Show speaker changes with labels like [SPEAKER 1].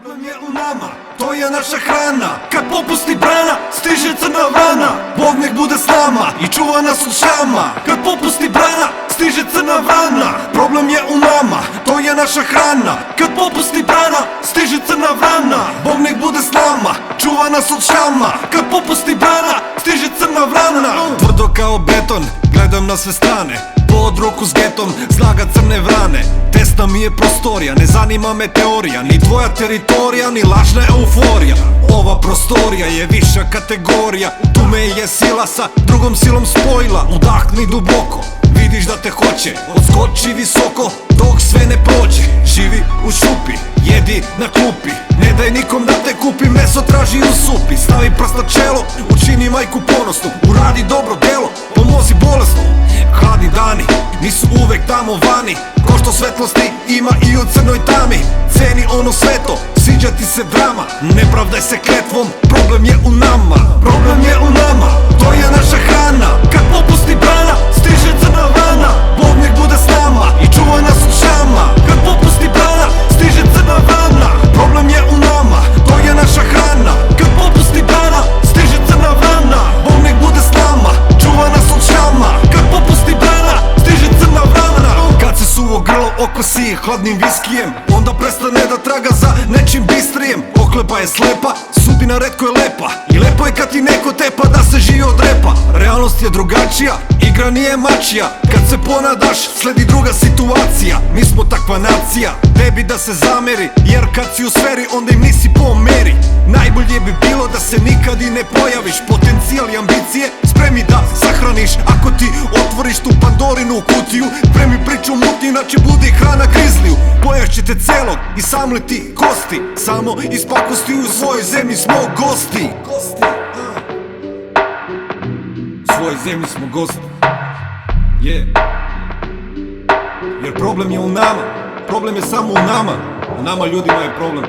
[SPEAKER 1] Problem je u nama, to je naša hrana. Kad popusti brana, stiže crna vrana. Bog nek bude s nama i čuva nas od šama. Kad popusti brana, stiže crna vrana. Problem je u nama, to je naša hrana. Kad popusti brana, stiže crna vrana. Bog nek bude s nama, čuva nas od šama. Kad popusti brana, stiže crna vrana. Tvrdo kao beton, gledam na sve strane. Pod ruku s getom, snaga crne vrane. Tesna mi je prostorija, ne zanima me teorija. Ni tvoja teritorija, ni lažna euforija. Ova prostorija je viša kategorija. Tu me je sila sa drugom silom spojila. Udahni duboko, vidiš da te hoće. Odskoči visoko, dok sve ne prođe. Živi u šupi, jedi na klupi. Ne daj nikom da te kupi, meso traži u supi. Stavi prst na čelo, učini majku ponosnu. Uradi dobro delo, pomozi bolesnom. Hladni dani, nisu uvek tamo vani. Ko što svetlosti ima i u crnoj tami. Ceni ono sveto, sviđa ti se drama. Ne pravdaj se kletvom, problem je u nama. Problem je u nama, to je naša hrana. Kad popusti brana, stiže crna vrana. Bog nek bude s nama i čuva nas od šama. Kad popusti brana, stiže crna vrana. Problem je u nama, to je naša hrana. Kad popusti brana, stiže crna vrana. Bog nek bude s nama, čuva nas od šama. Kad popusti brana, stiže crna vrana. Kad se suvo grlo okosi hladnim viskijem, onda prestane da traga za nečim bistrijem. Oklepa je slepa, sudbina retko je lepa. I lepo je kad ti neko tepa da se živi od repa. Realnost je drugačija, igra nije mačija. Kad se ponadaš, sledi druga situacija. Mi smo takva nacija, tebi da se zameri. Jer kad si u sferi, onda im nisi po meri. Najbolje bi bilo da se nikad i ne pojaviš. Potencijal i ambicije spremi da sahraniš. Ako ti otvoriš tu Pandorinu kutiju, premi priču mutni, inače bude hrana grizliju. Pojašće te celog i samliti kosti. Samo iz pakosti u svojoj zemlji smo gosti. U svojoj zemlji smo gosti. Jer problem je u nama. Problem je samo u nama. U nama ljudima je problem.